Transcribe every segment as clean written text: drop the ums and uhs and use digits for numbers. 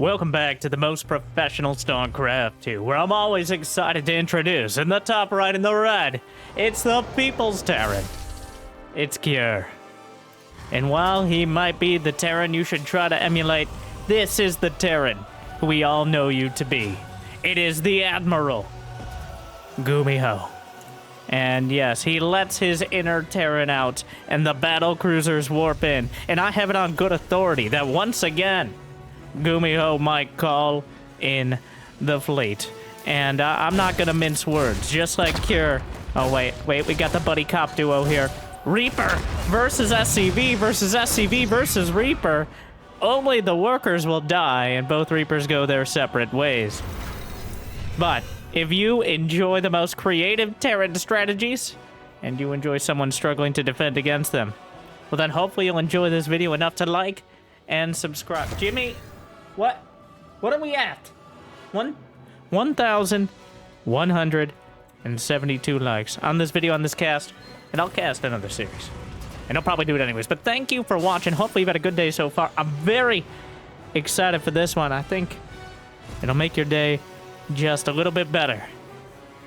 Welcome back to the most professional StarCraft 2, where I'm always excited to introduce, in the top right in the red, it's the People's Terran. It's Cure. And while he might be the Terran you should try to emulate, this is the Terran who we all know you to be. It is the Admiral, GuMiho. And yes, he lets his inner Terran out, and the Battlecruisers warp in. And I have it on good authority that once again, GuMiho might call in the fleet. And I'm not gonna mince words, just like Cure. Oh, wait, we got the buddy cop duo here. Reaper versus SCV versus SCV versus Reaper. Only the workers will die, and both Reapers go their separate ways. But if you enjoy the most creative Terran strategies, and you enjoy someone struggling to defend against them, well then hopefully you'll enjoy this video enough to like and subscribe. Jimmy, what are we at? 1,172 likes on this video, on this cast, and I'll cast another series. And I'll probably do it anyways, but thank you for watching. Hopefully you've had a good day so far. I'm very excited for this one. I think it'll make your day just a little bit better,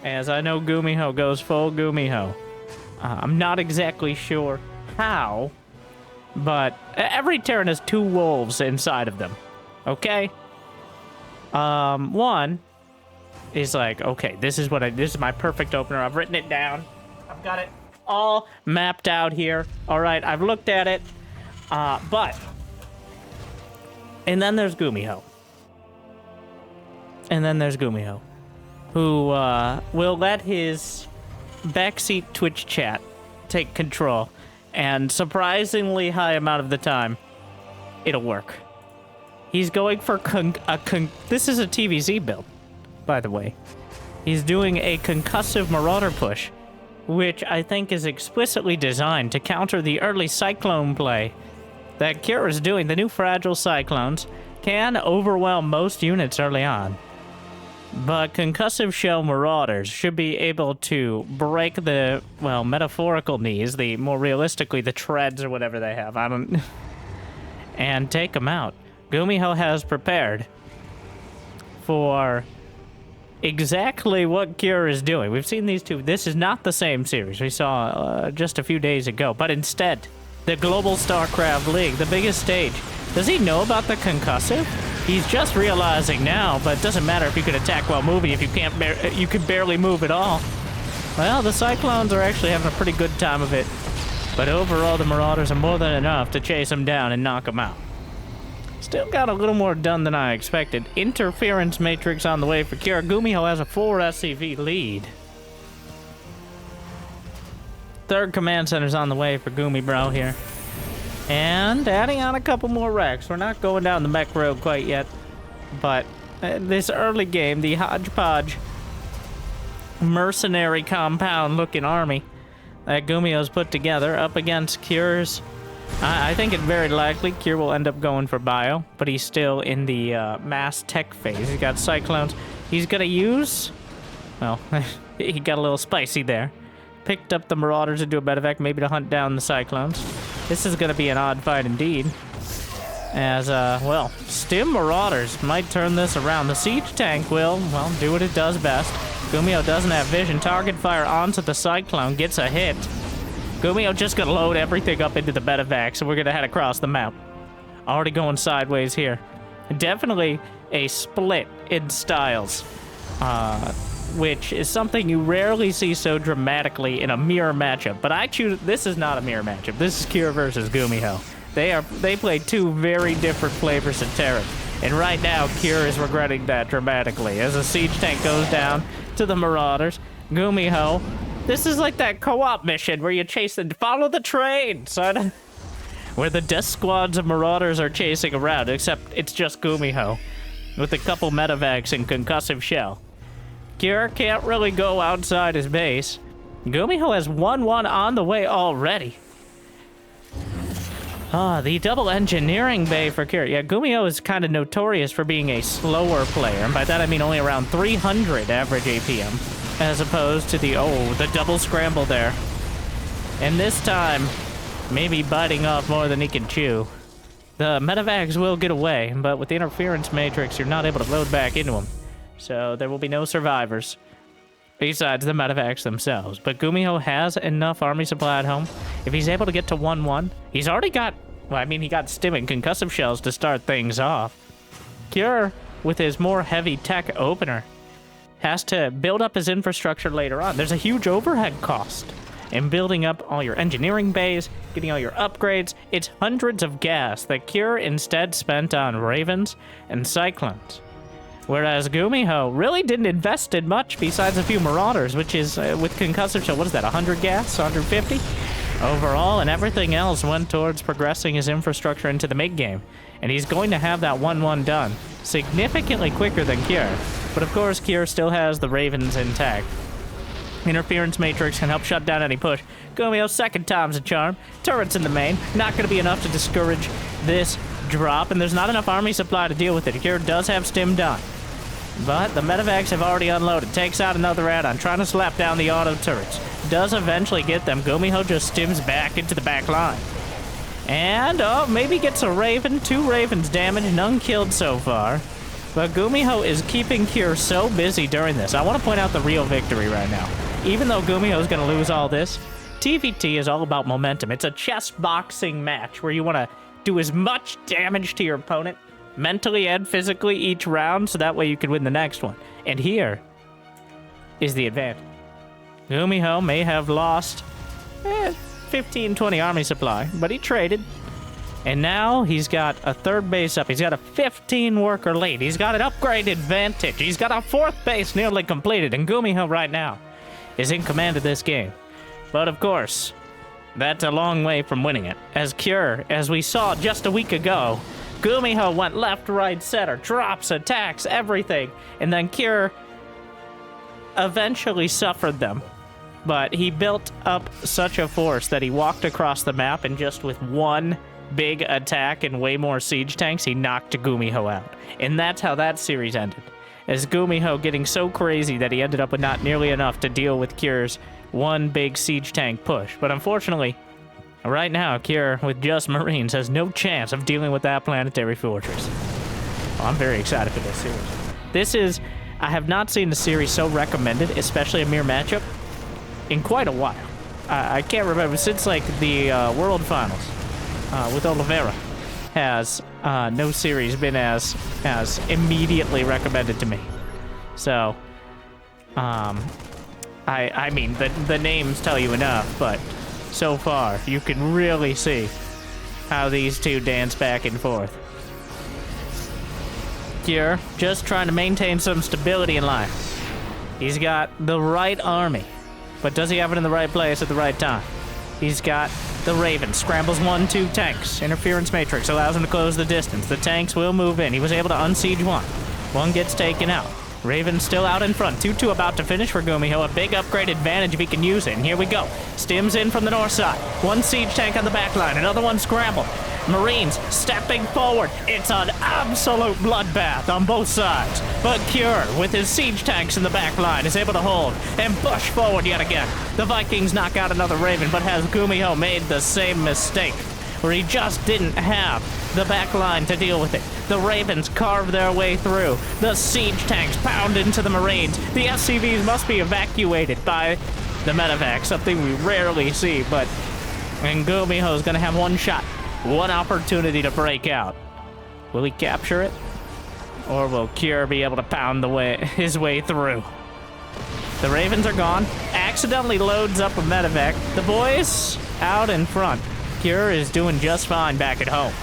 as I know GuMiho goes full GuMiho. I'm not exactly sure how, but every Terran has two wolves inside of them, okay? One is like, okay, this is my perfect opener. I've written it down. I've got it all mapped out here. All right, I've looked at it, and then there's GuMiho. And then there's GuMiho, who will let his backseat Twitch chat take control, and surprisingly high amount of the time, it'll work. He's going for this is a TVZ build, by the way. He's doing a concussive Marauder push, which I think is explicitly designed to counter the early Cyclone play that Cure is doing. The new fragile Cyclones can overwhelm most units early on, but concussive shell Marauders should be able to break the, well, metaphorical knees, the more realistically the treads or whatever they have, and take them out. GuMiho has prepared for exactly what Cure is doing. We've seen these two. This is not the same series we saw just a few days ago, but instead, the Global StarCraft League, the biggest stage. Does he know about the concussive? He's just realizing now, but it doesn't matter if you can attack while moving if you can't you can barely move at all. Well, the Cyclones are actually having a pretty good time of it, but overall the Marauders are more than enough to chase them down and knock them out. Still got a little more done than I expected. Interference Matrix on the way for Cure. GuMiho has a 4 SCV lead. Third command center's on the way for GuMiBro here. And adding on a couple more racks. We're not going down the mech road quite yet, but this early game, the hodgepodge mercenary compound looking army that GuMiho's put together up against Cure's, I think it very likely Cure will end up going for bio, but he's still in the mass tech phase. He's got Cyclones. He's gonna use, well, he got a little spicy there. Picked up the Marauders to do a medevac, maybe to hunt down the Cyclones. This is going to be an odd fight indeed, as, well, Stim Marauders might turn this around. The Siege Tank will, well, do what it does best. GuMiho doesn't have vision. Target fire onto the Cyclone, gets a hit. GuMiho just going to load everything up into the medevac, so we're going to head across the map. Already going sideways here. Definitely a split in styles, which is something you rarely see so dramatically in a mirror matchup. But I choose, this is not a mirror matchup. This is Cure versus GuMiho. They play two very different flavors of Terran. And right now, Cure is regretting that dramatically. As a siege tank goes down to the Marauders, GuMiho, this is like that co-op mission where you chase and follow the train, son. Where the death squads of Marauders are chasing around, except it's just GuMiho with a couple medevacs and concussive shell. Cure can't really go outside his base. GuMiho has 1-1 on the way already. The double engineering bay for Cure. Yeah, GuMiho is kind of notorious for being a slower player, and by that I mean only around 300 average APM, as opposed to the double scramble there. And this time, maybe biting off more than he can chew. The medevacs will get away, but with the interference matrix, you're not able to load back into them. So there will be no survivors, besides the medevacs themselves. But GuMiho has enough army supply at home. If he's able to get to 1-1, he's already got, well, I mean, he got stim and concussive shells to start things off. Cure, with his more heavy tech opener, has to build up his infrastructure later on. There's a huge overhead cost in building up all your engineering bays, getting all your upgrades. It's hundreds of gas that Cure instead spent on Ravens and Cyclones. Whereas GuMiho really didn't invest in much besides a few Marauders, which is, with concussive shell, what is that, 100 gas, 150? Overall, and everything else went towards progressing his infrastructure into the mid-game. And he's going to have that 1-1 done significantly quicker than Cure. But of course, Cure still has the Ravens intact. Interference matrix can help shut down any push. GuMiho's second time's a charm. Turrets in the main. Not going to be enough to discourage this drop, and there's not enough army supply to deal with it. Cure does have stim done. But the medevacs have already unloaded. Takes out another add-on, trying to slap down the auto turrets. Does eventually get them. GuMiho just stims back into the back line. And, oh, maybe gets a Raven. 2 Ravens damaged, none killed so far. But GuMiho is keeping Cure so busy during this. I want to point out the real victory right now. Even though GuMiho is going to lose all this, TVT is all about momentum. It's a chess boxing match where you want to do as much damage to your opponent, mentally and physically, each round, so that way you can win the next one. And here is the advantage. GuMiho may have lost 15, 20 army supply, but he traded. And now he's got a 3rd base up. He's got a 15 worker lead. He's got an upgrade advantage. He's got a 4th base nearly completed. And GuMiho right now is in command of this game. But of course, that's a long way from winning it. As Cure, as we saw just a week ago, GuMiho went left, right, center, drops, attacks, everything. And then Cure eventually suffered them. But he built up such a force that he walked across the map, and just with one big attack and way more siege tanks, he knocked GuMiho out. And that's how that series ended. As GuMiho getting so crazy that he ended up with not nearly enough to deal with Cure's one big siege tank push. But unfortunately, right now, Cure, with just Marines, has no chance of dealing with that planetary fortress. Well, I'm very excited for this series. This is, I have not seen the series so recommended, especially a mirror matchup, in quite a while. I can't remember, since like the World Finals with Oliveira has no series been as immediately recommended to me. So, I mean, the names tell you enough, but so far, you can really see how these two dance back and forth. Cure, just trying to maintain some stability in life. He's got the right army, but does he have it in the right place at the right time? He's got the Raven, scrambles 1-2 tanks. Interference matrix allows him to close the distance. The tanks will move in. He was able to unsiege one. One gets taken out. Raven still out in front. 2-2 about to finish for GuMiho. A big upgrade advantage if he can use it. And here we go. Stims in from the north side. One siege tank on the back line. Another one scrambled. Marines stepping forward. It's an absolute bloodbath on both sides. But Cure, with his siege tanks in the back line, is able to hold and push forward yet again. The Vikings knock out another Raven, but has GuMiho made the same mistake, where he just didn't have the back line to deal with it. The Ravens carve their way through. The siege tanks pound into the Marines. The SCVs must be evacuated by the medevac, something we rarely see, but and GuMiho is going to have one shot, one opportunity to break out. Will he capture it? Or will Cure be able to pound his way through? The Ravens are gone. Accidentally loads up a medevac. The boys out in front. Cure is doing just fine back at home.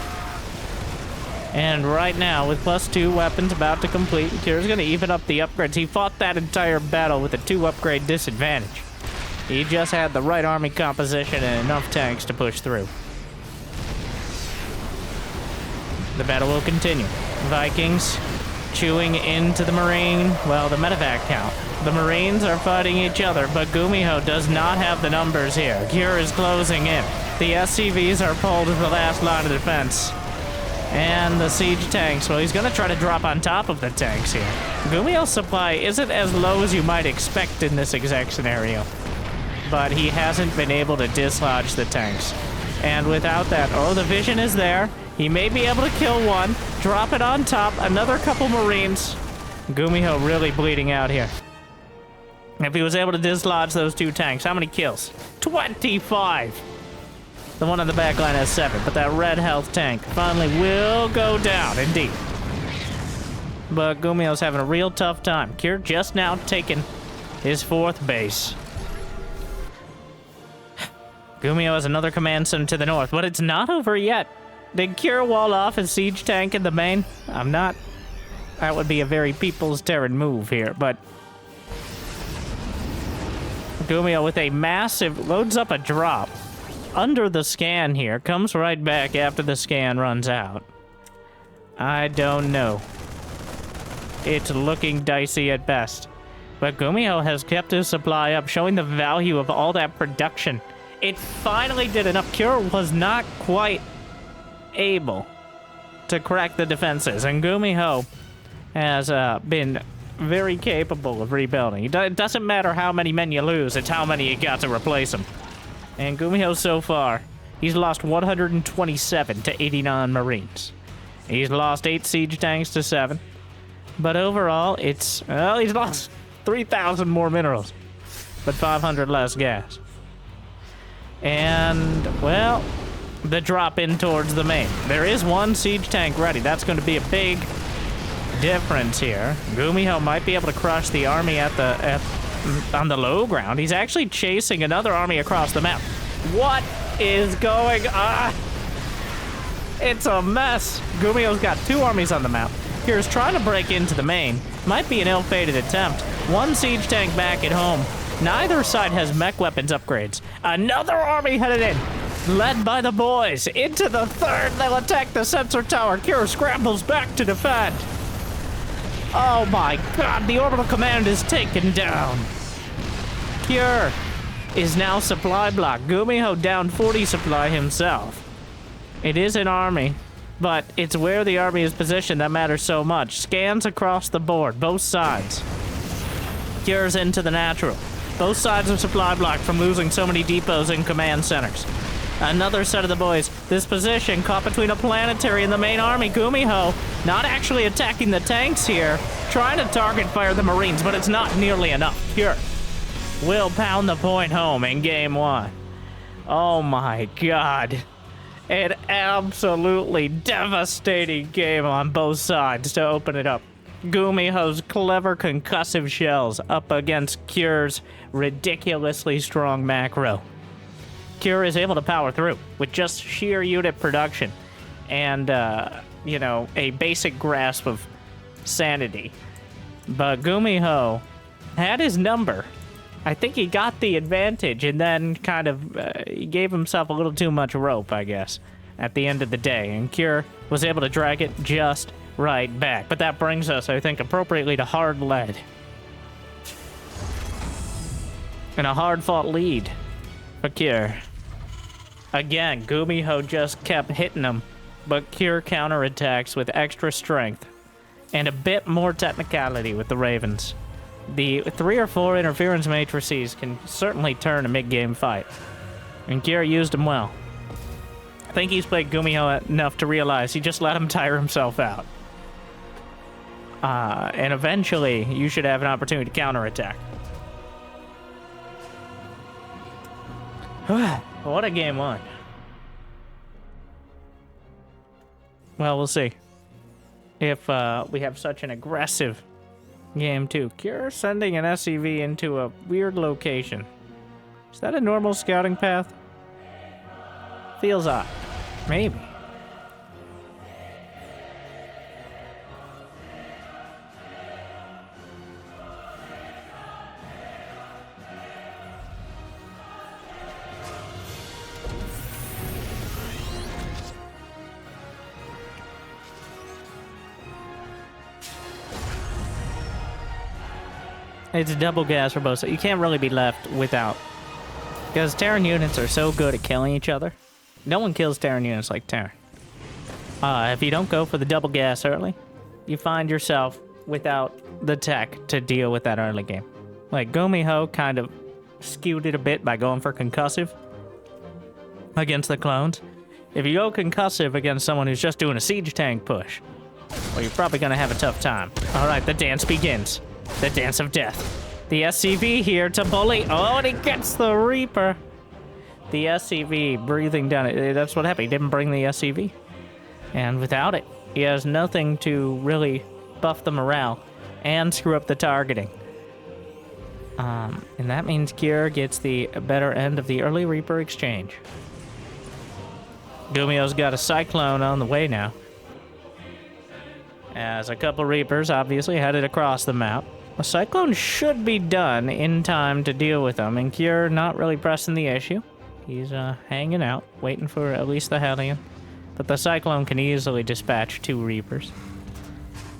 And right now, with +2 weapons about to complete, Cure's going to even up the upgrades. He fought that entire battle with a 2 upgrade disadvantage. He just had the right army composition and enough tanks to push through. The battle will continue. Vikings chewing into the Marine, well, the medevac count. The Marines are fighting each other, but GuMiho does not have the numbers here. Cure is closing in. The SCVs are pulled to the last line of defense. And the siege tanks, well, he's going to try to drop on top of the tanks here. GuMiho's supply isn't as low as you might expect in this exact scenario, but he hasn't been able to dislodge the tanks. And without that, oh, the vision is there. He may be able to kill one, drop it on top, another couple Marines. GuMiho really bleeding out here. If he was able to dislodge those 2 tanks, how many kills? 25! The one on the back line has 7, but that red health tank finally will go down, indeed. But GuMiho's having a real tough time. Kier just now taking his 4th base. GuMiho has another command center to the north, but it's not over yet. Did Kier wall off his siege tank in the main? I'm not. That would be a very People's Terran move here, but GuMiho with a massive, loads up a drop under the scan here, comes right back after the scan runs out. I don't know. It's looking dicey at best. But GuMiho has kept his supply up, showing the value of all that production. It finally did enough. Kier was not quite able to crack the defenses, and GuMiho has been very capable of rebuilding. It doesn't matter how many men you lose, it's how many you got to replace them. And GuMiho so far, he's lost 127 to 89 Marines. He's lost 8 siege tanks to 7. But overall, it's, well, he's lost 3,000 more minerals, but 500 less gas. And, well, the drop in towards the main. There is 1 siege tank ready. That's going to be a big difference here. GuMiho might be able to crush the army on the low ground. He's actually chasing another army across the map. What is going on? It's a mess. GuMiho's got 2 armies on the map. Here's trying to break into the main. Might be an ill-fated attempt. 1 siege tank back at home. Neither side has mech weapons upgrades. Another army headed in, led by the boys. Into the 3rd, they'll attack the sensor tower. Kier scrambles back to defend. Oh my god, the orbital command is taken down. Kier is now supply block. GuMiho down 40 supply himself. It is an army, but it's where the army is positioned that matters so much. Scans across the board, both sides. Kier's into the natural. Both sides are supply blocked from losing so many depots and command centers. Another set of the boys. This position caught between a planetary and the main army. GuMiho not actually attacking the tanks here, trying to target fire the Marines, but it's not nearly enough. Kier will pound the point home in game 1. Oh my god. An absolutely devastating game on both sides to open it up. GuMiho's clever concussive shells up against Kier's ridiculously strong macro. Kier is able to power through with just sheer unit production and, you know, a basic grasp of sanity. But GuMiho had his number. I think he got the advantage and then kind of he gave himself a little too much rope, I guess, at the end of the day. And Kier was able to drag it just right back. But that brings us, I think, appropriately to hard lead. And a hard-fought lead for Kier. Again, GuMiho just kept hitting him, but Kier counterattacks with extra strength and a bit more technicality with the Ravens. The 3 or 4 interference matrices can certainly turn a mid-game fight, and Kier used them well. I think he's played GuMiho enough to realize he just let him tire himself out. And eventually, you should have an opportunity to counterattack. What a game 1. Well, we'll see if we have such an aggressive game 2. Kier sending an SCV into a weird location. Is that a normal scouting path? Feels odd. Maybe. It's double gas for both, so you can't really be left without. Because Terran units are so good at killing each other. No one kills Terran units like Terran. If you don't go for the double gas early, you find yourself without the tech to deal with that early game. Like, GuMiho kind of skewed it a bit by going for concussive against the clones. If you go concussive against someone who's just doing a siege tank push, well, you're probably gonna have a tough time. All right, the dance begins. The dance of death. The SCV here to bully. Oh, and he gets the Reaper. The SCV breathing down it. That's what happened. He didn't bring the SCV. And without it, he has nothing to really buff the morale and screw up the targeting. And that means Kier gets the better end of the early Reaper exchange. GuMiho's got a Cyclone on the way now. As a couple Reapers obviously headed across the map. A Cyclone should be done in time to deal with them, and Kier not really pressing the issue. He's hanging out, waiting for at least the Hellion. But the Cyclone can easily dispatch 2 Reapers.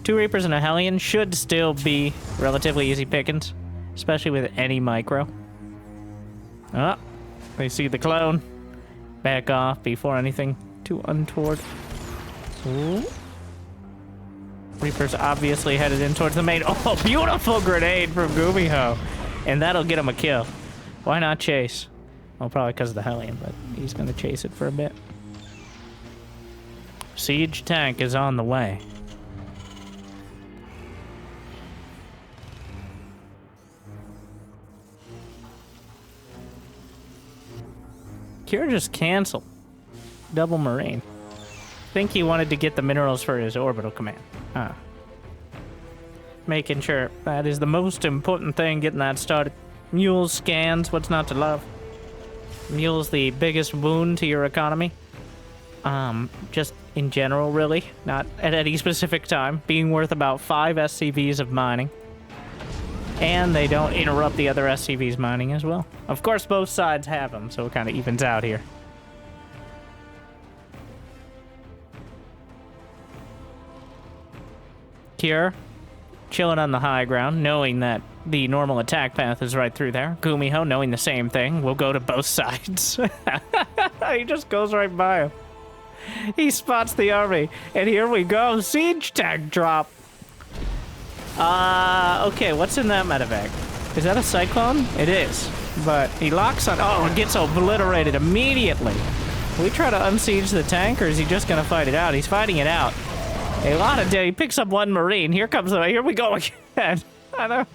2 Reapers and a Hellion should still be relatively easy pickings, especially with any micro. Oh, they see the clone. Back off before anything too untoward. Ooh. Reaper's obviously headed in towards the main. Oh, beautiful grenade from GuMiho. And that'll get him a kill. Why not chase? Well, probably because of the Hellion, but he's going to chase it for a bit. Siege tank is on the way. Kier just canceled. Double Marine. Think he wanted to get the minerals for his orbital command. Making sure that is the most important thing, getting that started. Mules scans, what's not to love? Mule's the biggest wound to your economy. Just in general, really. Not at any specific time. Being worth about 5 SCVs of mining. And they don't interrupt the other SCVs mining as well. Of course, both sides have them, so it kind of evens out here. Kier, chilling on the high ground, knowing that the normal attack path is right through there. GuMiho, knowing the same thing, will go to both sides. He just goes right by him. He spots the army, and here we go. Siege tank drop. Okay, what's in that medevac? Is that a Cyclone? It is. But he locks on... Oh, it gets obliterated immediately. Will we try to unsiege the tank, or is he just gonna fight it out? He's fighting it out. A lot of dead. He picks up 1 Marine. Here comes the... Here we go again. I know.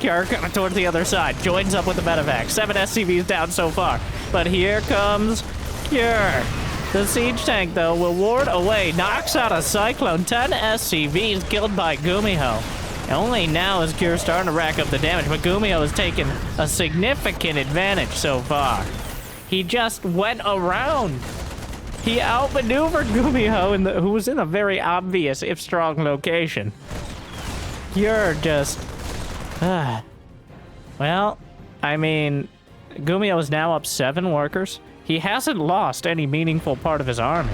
Kier coming towards the other side. Joins up with the medevac. 7 SCVs down so far. But here comes Kier. The siege tank, though, will ward away. Knocks out a Cyclone. 10 SCVs killed by GuMiho. And only now is Kier starting to rack up the damage. But GuMiho has taken a significant advantage so far. He just went around. He outmaneuvered GuMiho, who was in a very obvious, if strong, location. You're just... Well, I mean, GuMiho is now up 7 workers. He hasn't lost any meaningful part of his army.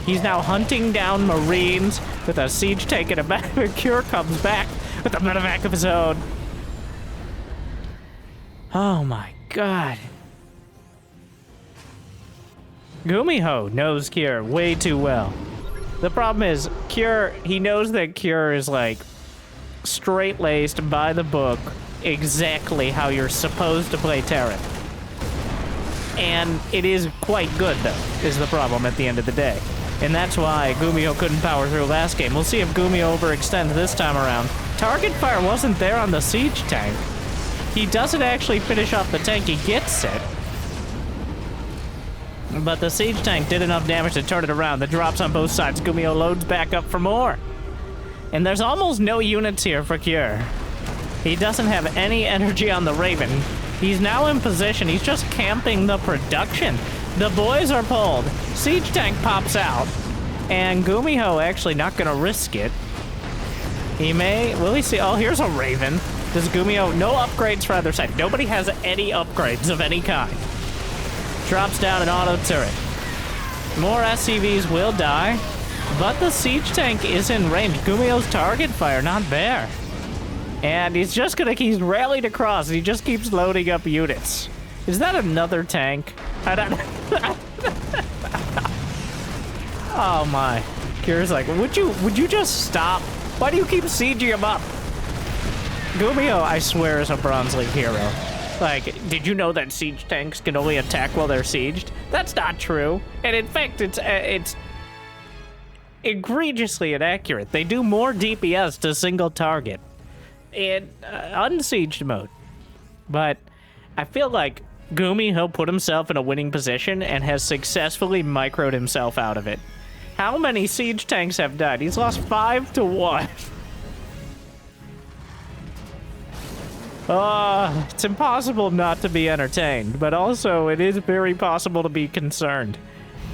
He's now hunting down Marines with a siege tank and a medevac. Kier comes back with a medevac of his own. Oh my god. GuMiho knows Kier way too well. The problem is, Kier, he knows that Kier is like straight-laced by the book exactly how you're supposed to play Terran. And it is quite good, though, is the problem at the end of the day. And that's why GuMiho couldn't power through last game. We'll see if GuMiho overextends this time around. Target fire wasn't there on the siege tank. He doesn't actually finish off the tank, he gets it. But the siege tank did enough damage to turn it around. The drops on both sides. GuMiho loads back up for more. And there's almost no units here for Kier. He doesn't have any energy on the Raven. He's now in position. He's just camping the production. The boys are pulled. Siege tank pops out. And GuMiho actually not going to risk it. He may... Will he see... Oh, here's a Raven. Does GuMiho... No upgrades for either side. Nobody has any upgrades of any kind. Drops down an auto turret. More SCVs will die. But the siege tank is in range. GuMiho's target fire not there. And he's just gonna, he's rallied across, and he just keeps loading up units. Is that another tank? I don't Oh my. Kier's like, would you just stop? Why do you keep sieging him up? GuMiho, I swear, is a Bronze League hero. Like, did you know that siege tanks can only attack while they're sieged? That's not true. And in fact, it's egregiously inaccurate. They do more DPS to single target in unsieged mode. But I feel like GuMiho put himself in a winning position and has successfully microed himself out of it. How many siege tanks have died? He's lost 5 to 1. It's impossible not to be entertained, but also it is very possible to be concerned.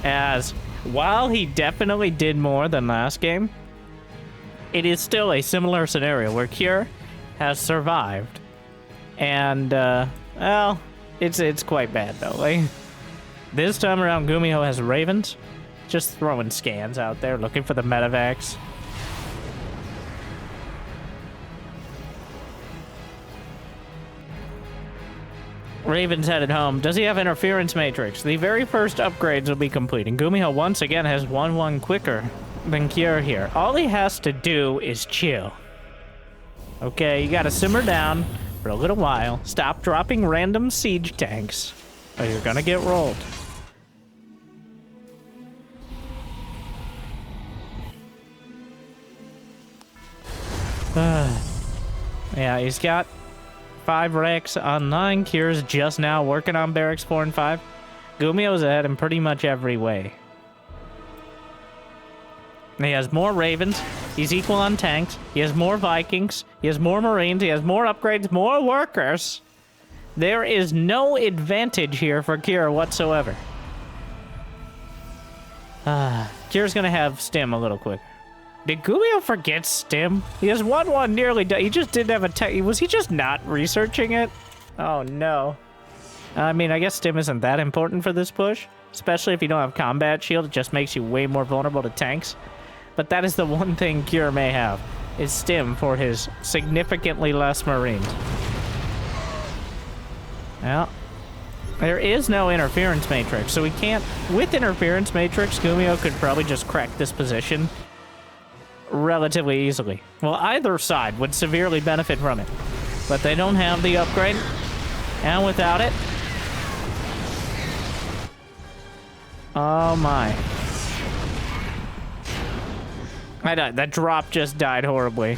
As, while he definitely did more than last game, it is still a similar scenario where Cure has survived. And, well, it's quite bad though. Like, this time around, GuMiho has Ravens, just throwing scans out there, looking for the medevacs. Raven's headed home. Does he have interference matrix? The very first upgrades will be complete, and GuMiho once again has 1-1 quicker than Cure here. All he has to do is chill. Okay, you gotta simmer down for a little while. Stop dropping random siege tanks, or you're gonna get rolled. Yeah, he's got 5 Rex online. Cure's just now working on barracks 4 and 5. GuMiho's ahead in pretty much every way. He has more Ravens. He's equal on tanks. He has more Vikings. He has more Marines. He has more upgrades, more workers. There is no advantage here for Cure whatsoever. Cure's gonna have Stim a little quicker. Did GuMiho forget Stim? He has 1-1 nearly done. He just didn't have a tech. Was he just not researching it? Oh, no. I mean, I guess Stim isn't that important for this push. Especially if you don't have combat shield. It just makes you way more vulnerable to tanks. But that is the one thing Cure may have. Is Stim for his significantly less Marines. Well, there is no interference matrix. So we can't... With interference matrix, GuMiho could probably just crack this position relatively easily. Well, either side would severely benefit from it. But they don't have the upgrade. And without it... Oh my. I died. That drop just died horribly.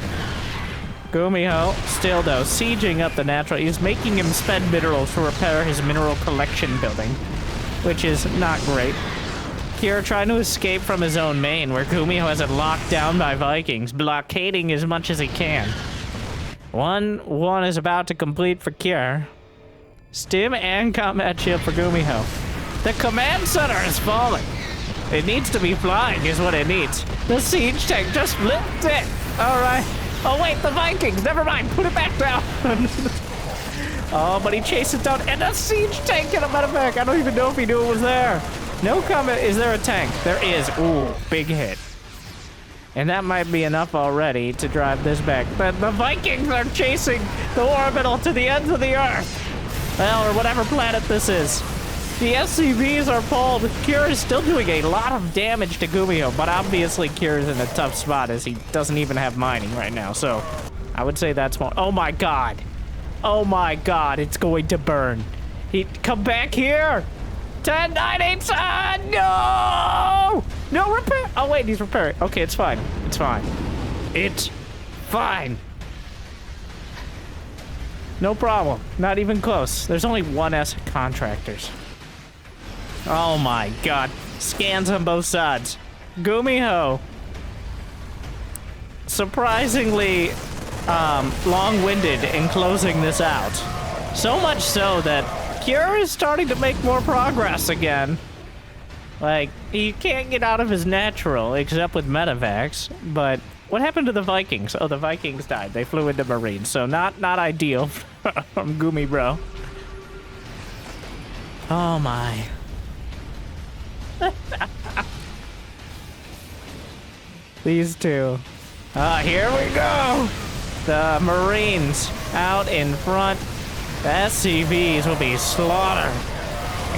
GuMiho, still though, sieging up the natural. He's making him spend minerals to repair his mineral collection building, which is not great. Cure trying to escape from his own main, where GuMiho has it locked down by Vikings, blockading as much as he can. 1-1 is about to complete for Cure. Stim and combat shield for GuMiho. The command center is falling. It needs to be flying, is what it needs. The siege tank just flipped it. All right. Oh wait, the Vikings. Never mind. Put it back down. Oh, but he chased it down, and a siege tank and a medevac. I don't even know if he knew it was there. No combat. Is there a tank? There is. Ooh, big hit. And that might be enough already to drive this back. But the Vikings are chasing the orbital to the ends of the Earth. Well, or whatever planet this is. The SCVs are pulled. Cure is still doing a lot of damage to GuMiho, but obviously Cure is in a tough spot as he doesn't even have mining right now. So I would say that's one. Oh my god. Oh my god, it's going to burn. Come back here. 10, 9, 8, no! No repair. Oh, wait, he's repairing. Okay, it's fine. It's fine. It's fine. No problem. Not even close. There's only 1S contractors. Oh my god. Scans on both sides. GuMiho. Surprisingly long-winded in closing this out. So much so that Cure is starting to make more progress again. Like, he can't get out of his natural, except with medevacs. But what happened to the Vikings? Oh, the Vikings died. They flew into Marines, so not ideal from Gumi, bro. Oh my. These two. Here we go. The Marines out in front. The SCVs will be slaughtered.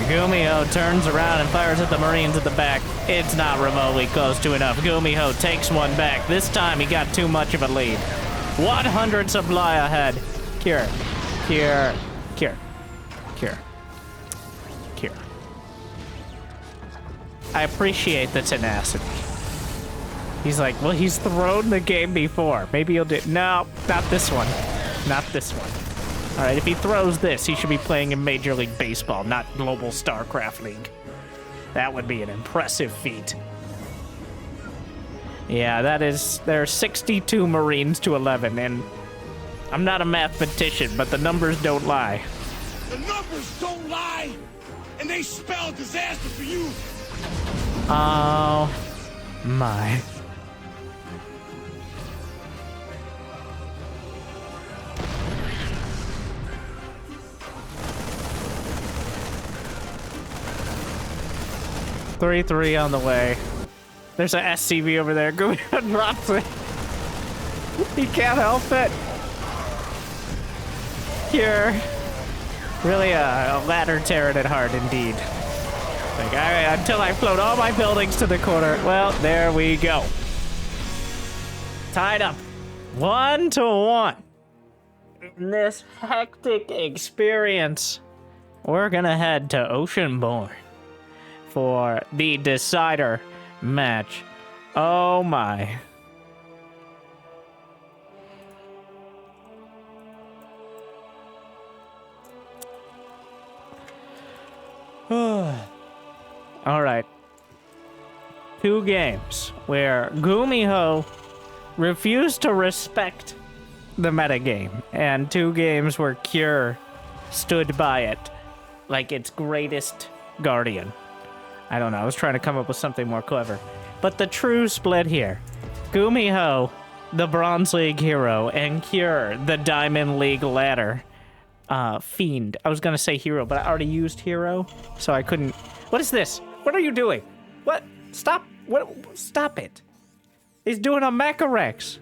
GuMiho turns around and fires at the Marines at the back. It's not remotely close to enough. GuMiho takes one back. This time he got too much of a lead. 100 supply ahead. Cure. Cure. Cure. Cure. Cure. I appreciate the tenacity. He's like, well, he's thrown the game before. Maybe he'll do... No, not this one. Not this one. All right, if he throws this, he should be playing in Major League Baseball, not Global StarCraft League. That would be an impressive feat. Yeah, that is... There are 62 Marines to 11, and I'm not a mathematician, but the numbers don't lie. The numbers don't lie, and they spell disaster for you. Oh, my. Three on the way. There's an SCV over there. GuMiho drops it. He can't help it. Cure. Really a ladder Terran at heart, indeed. Like, all right, until I float all my buildings to the corner. Well, there we go. Tied up. 1-1. In this hectic experience, we're gonna head to Oceanborn for the decider match. Oh my. All right. 2 games where GuMiho refused to respect the metagame, and 2 games where Cure stood by it like its greatest guardian. I don't know, I was trying to come up with something more clever. But the true split here, GuMiho, the Bronze League hero, and Cure, the Diamond League ladder fiend. I was gonna say hero, but I already used hero, so I couldn't. What is this? What are you doing? What? Stop! What? Stop it! He's doing a Macarex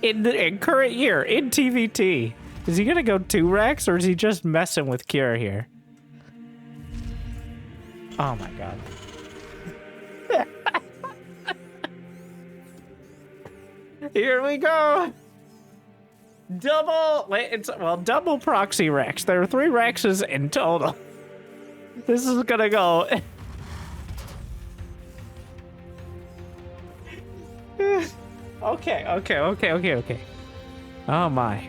in current year in TVT. Is he gonna go 2 Rex, or is he just messing with Cure here? Oh my god. Here we go. Double proxy Rex. There are 3 Rexes in total. This is gonna go. Okay. Oh my.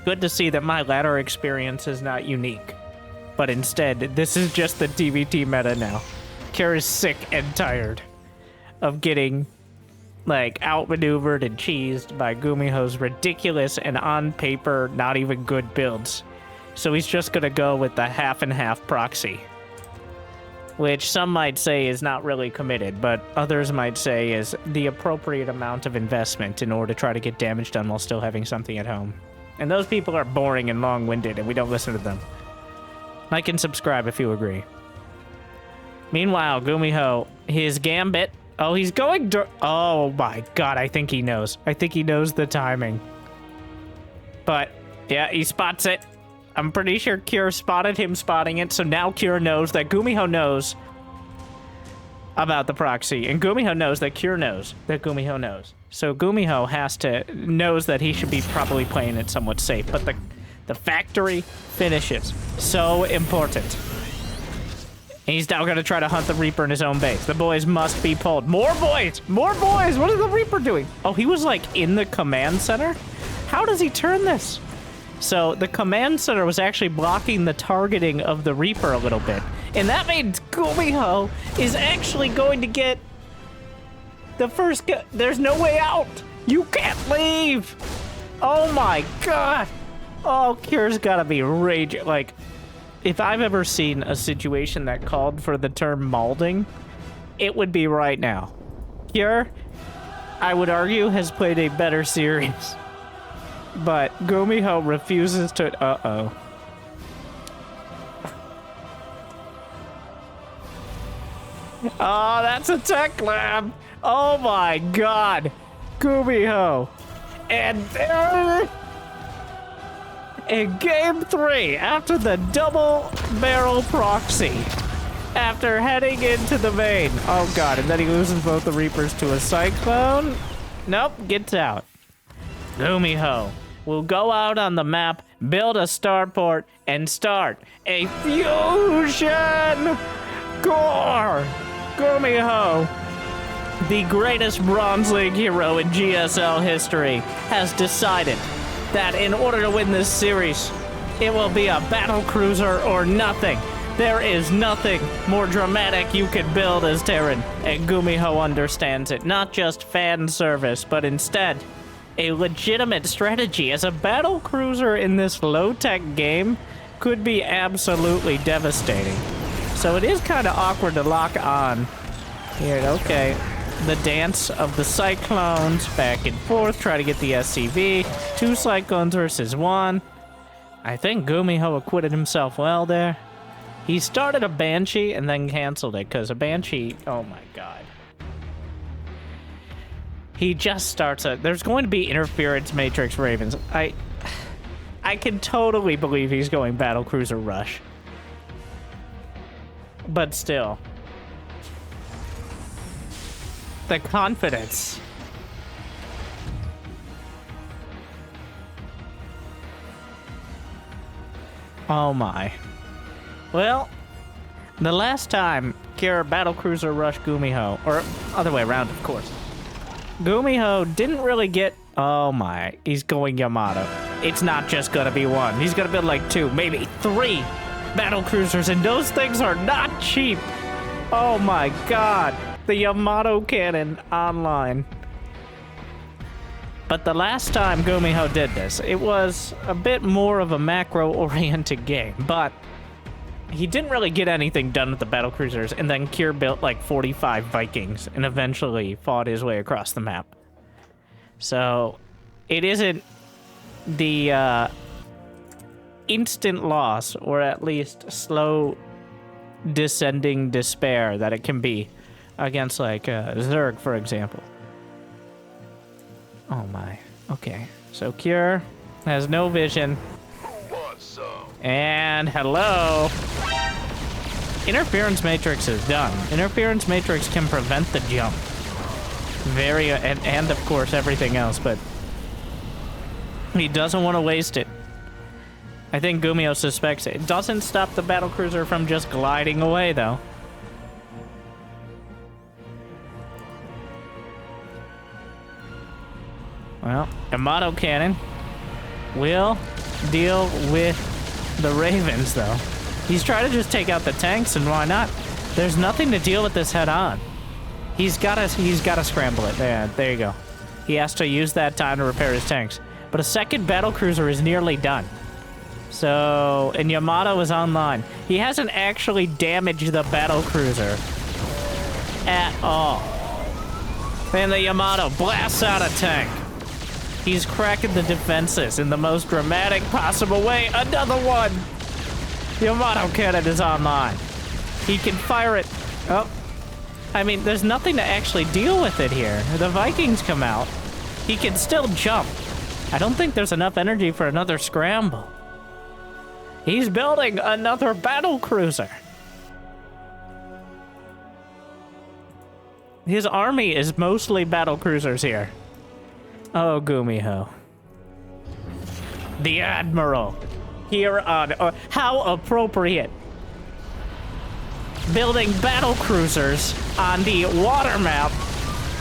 Good to see that my ladder experience is not unique, but instead, this is just the TVT meta now. Cure is sick and tired of getting, like, outmaneuvered and cheesed by GuMiho's ridiculous and on paper not even good builds. So he's just gonna go with the half and half proxy, which some might say is not really committed, but others might say is the appropriate amount of investment in order to try to get damage done while still having something at home. And those people are boring and long-winded, and we don't listen to them. Like and subscribe if you agree. Meanwhile, GuMiho, his gambit. Oh, he's going. Oh my god, I think he knows. I think he knows the timing. But yeah, he spots it. I'm pretty sure Cure spotted him spotting it, so now Cure knows that GuMiho knows about the proxy, and GuMiho knows that Cure knows that GuMiho knows. So GuMiho knows that he should be probably playing it somewhat safe, but the factory finishes. So important. And he's now gonna try to hunt the Reaper in his own base. The boys must be pulled. More boys! More boys! What is the Reaper doing? Oh, he was like in the command center? How does he turn this? So the command center was actually blocking the targeting of the Reaper a little bit. And that means GuMiho is actually going to get the first there's no way out. You can't leave. Oh my god. Oh, Cure's gotta be raging. Like, if I've ever seen a situation that called for the term maulding, it would be right now. Cure, I would argue, has played a better series. But GuMiho refuses to... Uh-oh. Oh, that's a tech lab. Oh my god. GuMiho. And in game 3, after the double barrel proxy, after heading into the main. Oh god, and then he loses both the Reapers to a Cyclone. Nope, gets out. GuMiho will go out on the map, build a starport, and start a fusion core. GuMiho, the greatest Bronze League hero in GSL history, has decided that in order to win this series, it will be a Battlecruiser or nothing. There is nothing more dramatic you could build as Terran, and GuMiho understands it. Not just fan service, but instead a legitimate strategy, as a Battlecruiser in this low-tech game could be absolutely devastating. So it is kind of awkward to lock on. Here, okay. The dance of the Cyclones, back and forth, try to get the SCV. 2 Cyclones versus 1. I think GuMiho acquitted himself well there. He started a Banshee and then canceled it, because a Banshee, oh my god. He just starts a, there's going to be Interference Matrix Ravens. I can totally believe he's going Battlecruiser Rush. But still. The confidence. Oh my. Well, the last time Kira Battlecruiser rushed GuMiho, or other way around, of course, GuMiho didn't really get... Oh my, he's going Yamato. It's not just gonna be 1. He's gonna build like 2, maybe 3 Battlecruisers, and those things are not cheap. Oh my god, the Yamato cannon online. But the last time GuMiho did this, it was a bit more of a macro-oriented game, but he didn't really get anything done with the Battlecruisers, and then Kier built like 45 Vikings and eventually fought his way across the map. So, it isn't the instant loss, or at least slow descending despair that it can be against like Zerg, for example. Oh my. Okay. So Kier has no vision. And hello. Interference Matrix is done. Interference Matrix can prevent the jump. Very, and of course everything else, but he doesn't want to waste it. I think GuMiho suspects it. It doesn't stop the Battlecruiser from just gliding away, though. Well, Yamato Cannon will deal with the Ravens, though. He's trying to just take out the tanks, and why not? There's nothing to deal with this head-on. He's gotta scramble it. There you go. He has to use that time to repair his tanks. But a second Battlecruiser is nearly done. So, and Yamato is online. He hasn't actually damaged the Battlecruiser at all. And the Yamato blasts out a tank. He's cracking the defenses in the most dramatic possible way. Another one! Yamato Cannon is online. He can fire it. Oh. I mean, there's nothing to actually deal with it here. The Vikings come out. He can still jump. I don't think there's enough energy for another scramble. He's building another Battlecruiser. His army is mostly Battlecruisers here. Oh, GuMiho. The Admiral. Here on... how appropriate. Building Battlecruisers on the water map.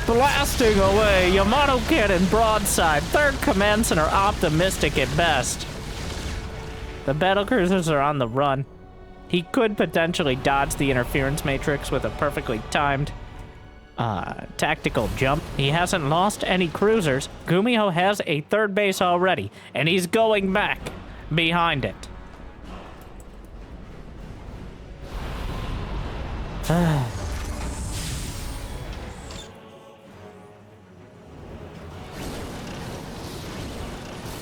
Blasting away. Yamato Cannon broadside. 3rd Command Center optimistic at best. The Battlecruisers are on the run. He could potentially dodge the Interference Matrix with a perfectly timed tactical jump. He hasn't lost any cruisers. GuMiho has a 3rd base already, and he's going back behind it.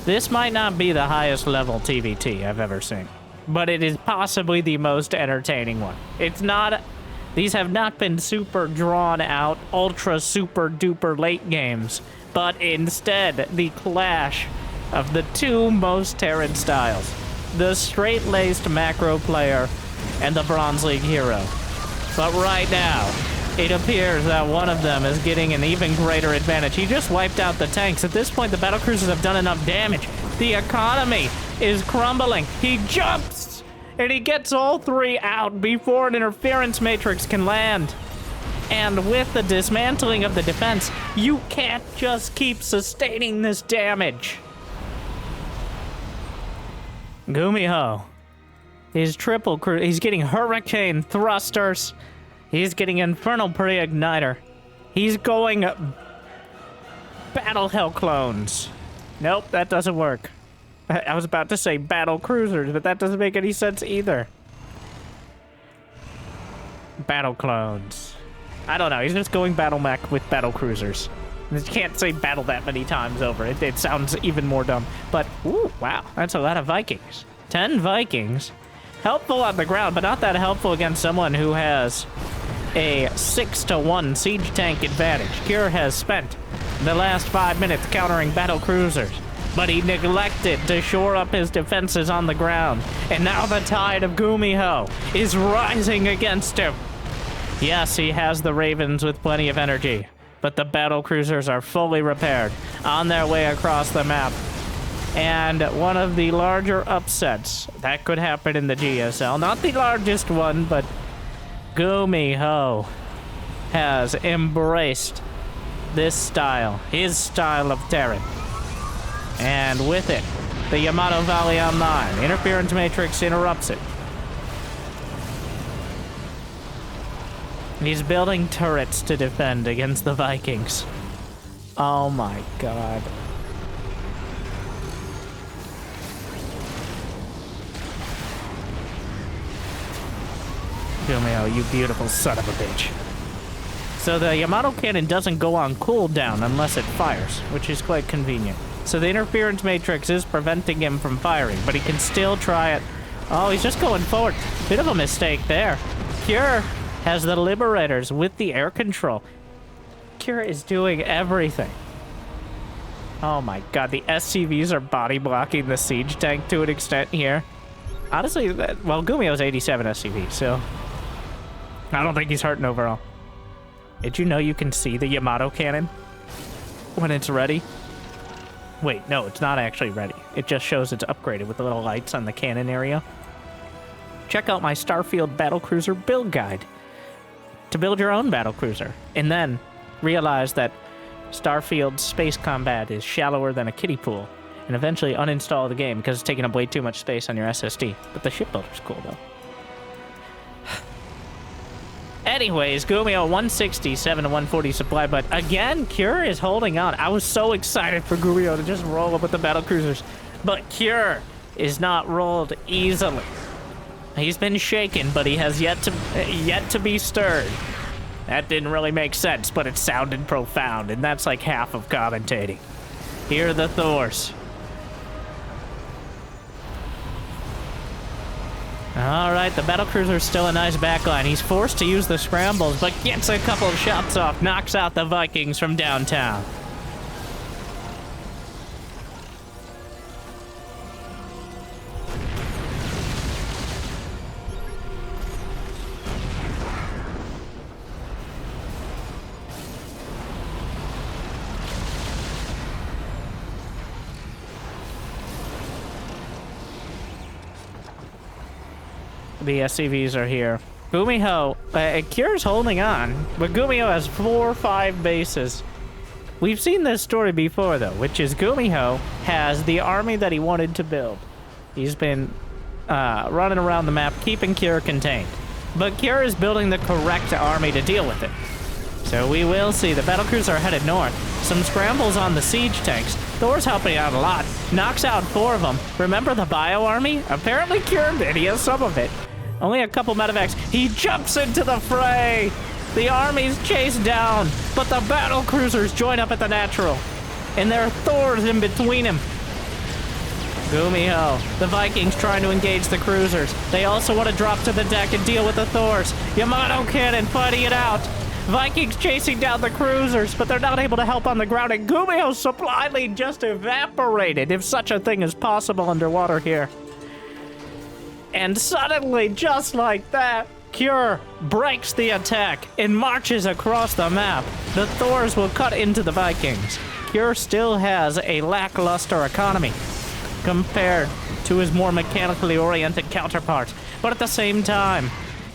This might not be the highest level TVT I've ever seen, but it is possibly the most entertaining one. It's not... These have not been super drawn out, ultra super duper late games, but instead the clash of the 2 most Terran styles. The straight-laced macro player and the Bronze League hero. But right now, it appears that one of them is getting an even greater advantage. He just wiped out the tanks. At this point, the battlecruisers have done enough damage. The economy is crumbling. He jumps, and he gets all three out before an interference matrix can land. And with the dismantling of the defense, you can't just keep sustaining this damage. GuMiho. He's he's getting hurricane thrusters. He's getting infernal pre-igniter. He's going battle hell clones. Nope, that doesn't work. I was about to say battle cruisers, but that doesn't make any sense either. Battle clones. I don't know, he's just going battle mech with battle cruisers. You can't say battle that many times over. It sounds even more dumb. But, ooh, wow, that's a lot of Vikings. 10 Vikings. Helpful on the ground, but not that helpful against someone who has a 6-to-1 siege tank advantage. Cure has spent the last 5 minutes countering battle cruisers, but he neglected to shore up his defenses on the ground. And now the tide of GuMiho is rising against him. Yes, he has the Ravens with plenty of energy, but the battle cruisers are fully repaired on their way across the map. And one of the larger upsets that could happen in the GSL, not the largest one, but GuMiho has embraced this style, his style of Terran. And with it, the Yamato Valley Online. Interference Matrix interrupts it. He's building turrets to defend against the Vikings. Oh my god. GuMiho, you beautiful son of a bitch. So the Yamato cannon doesn't go on cooldown unless it fires, which is quite convenient. So the interference matrix is preventing him from firing, but he can still try it. Oh, he's just going forward. Bit of a mistake there. Cure has the Liberators with the air control. Cure is doing everything. Oh my god, the SCVs are body blocking the siege tank to an extent here. Honestly, well, GuMiho's 87 SCV, so I don't think he's hurting overall. Did you know you can see the Yamato cannon when it's ready? Wait, no, it's not actually ready. It just shows it's upgraded with the little lights on the cannon area. Check out my Starfield Battlecruiser build guide to build your own battlecruiser, and then realize that Starfield space combat is shallower than a kiddie pool, and eventually uninstall the game because it's taking up way too much space on your SSD. But the shipbuilder's cool, though. Anyways, GuMiho 167 to 140 supply, but again, Cure is holding on. I was so excited for GuMiho to just roll up with the battlecruisers, but Cure is not rolled easily. He's been shaken, but he has yet to be stirred. That didn't really make sense, but it sounded profound, and that's like half of commentating. Here are the Thors. Alright, the battlecruiser's still a nice backline. He's forced to use the scrambles, but gets a couple of shots off, knocks out the Vikings from downtown. The SCVs are here. GuMiho, Cure's holding on, but GuMiho has 4 or 5 bases. We've seen this story before, though, which is GuMiho has the army that he wanted to build. He's been running around the map, keeping Cure contained. But Cure is building the correct army to deal with it. So we will see. The battlecruisers are headed north. Some scrambles on the siege tanks. Thor's helping out a lot. Knocks out 4 of them. Remember the bio army? Apparently Cure did. He has some of it. Only a couple medevacs. He jumps into the fray. The army's chased down, but the battle cruisers join up at the natural. And there are Thors in between him. GuMiho. The Vikings trying to engage the cruisers. They also want to drop to the deck and deal with the Thors. Yamato cannon fighting it out. Vikings chasing down the cruisers, but they're not able to help on the ground, and GuMiho's supply lane just evaporated, if such a thing is possible underwater here. And suddenly, just like that, Cure breaks the attack and marches across the map. The Thors will cut into the Vikings. Cure still has a lackluster economy compared to his more mechanically oriented counterparts. But at the same time,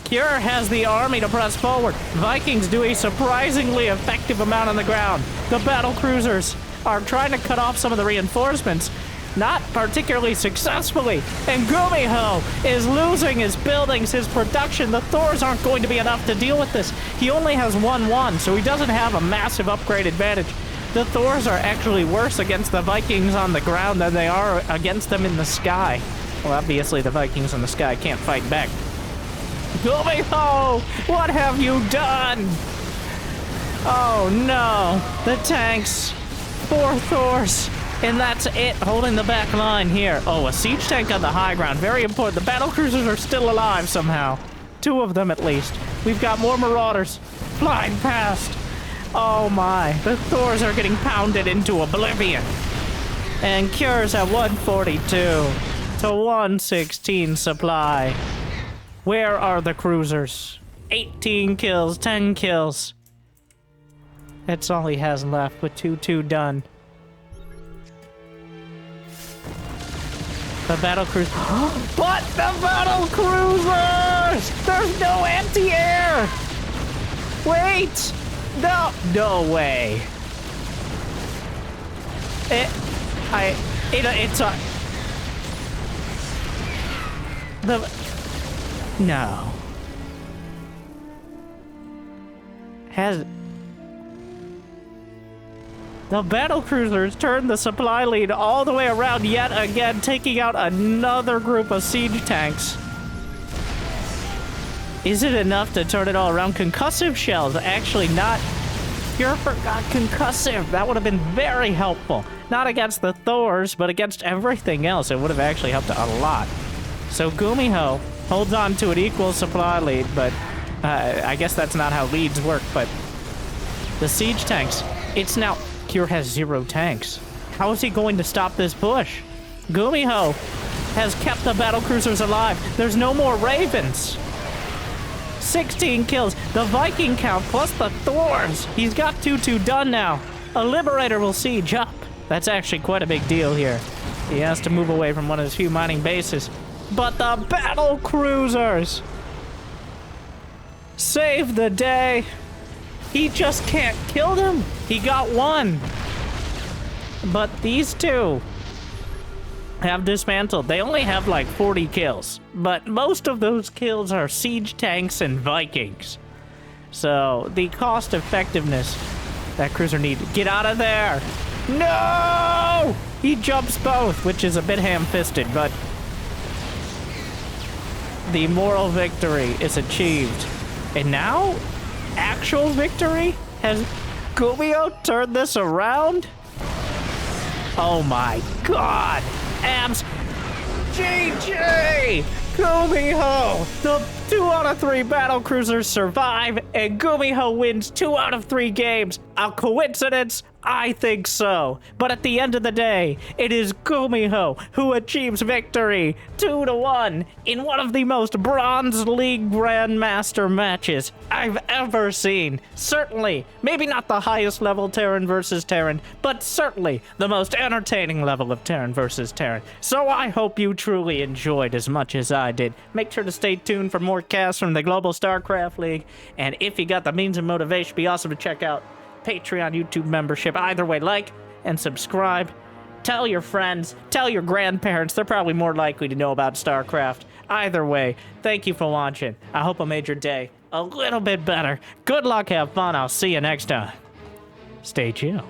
Cure has the army to press forward. Vikings do a surprisingly effective amount on the ground. The Battlecruisers are trying to cut off some of the reinforcements, not particularly successfully. And GuMiho is losing his buildings, his production. The Thors aren't going to be enough to deal with this. He only has 1-1, so he doesn't have a massive upgrade advantage. The Thors are actually worse against the Vikings on the ground than they are against them in the sky. Well, obviously the Vikings in the sky can't fight back. GuMiho, what have you done? Oh no, the tanks, 4 Thors, and that's it, holding the back line here. Oh, a siege tank on the high ground, very important. The Battlecruisers are still alive somehow. 2 of them at least. We've got more Marauders flying past. Oh my, the Thors are getting pounded into oblivion. And Cure's at 142 to 116 supply. Where are the cruisers? 18 kills, 10 kills. That's all he has left with 2-2 done. The Battlecruisers. But the Battlecruisers! There's no anti-air! Wait! No way. No. The Battlecruisers turned the supply lead all the way around yet again, taking out another group of siege tanks. Is it enough to turn it all around? Concussive shells, actually not. Pure forgot concussive. That would have been very helpful. Not against the Thors, but against everything else. It would have actually helped a lot. So GuMiho holds on to an equal supply lead, but I guess that's not how leads work. But the siege tanks, it's now... Cure has 0 tanks. How is he going to stop this push? GuMiho has kept the Battlecruisers alive. There's no more Ravens. 16 kills. The Viking count plus the Thors. He's got 2-2 done now. A Liberator will siege up. That's actually quite a big deal here. He has to move away from one of his few mining bases. But the Battlecruisers save the day. He just can't kill them. He got 1. But these 2 have dismantled. They only have like 40 kills, but most of those kills are siege tanks and Vikings. So the cost effectiveness that cruiser needed. Get out of there. No! He jumps both, which is a bit ham-fisted, but the moral victory is achieved. And now, actual victory? Has GuMiho turned this around? Oh my god! Abs! GG! GuMiho! The 2 out of 3 Battlecruisers survive, and GuMiho wins 2 out of 3 games. A coincidence? I think so. But at the end of the day, it is GuMiho who achieves victory 2-1 in one of the most Bronze League Grandmaster matches I've ever seen. Certainly, maybe not the highest level Terran versus Terran, but certainly the most entertaining level of Terran versus Terran. So I hope you truly enjoyed as much as I did. Make sure to stay tuned for more casts from the Global StarCraft League, and if you got the means and motivation, it'd be awesome to check out Patreon, YouTube membership. Either way, like and subscribe. Tell your friends, tell your grandparents. They're probably more likely to know about StarCraft. Either way, thank you for watching. I hope I made your day a little bit better. Good luck, have fun. I'll see you next time. Stay chill.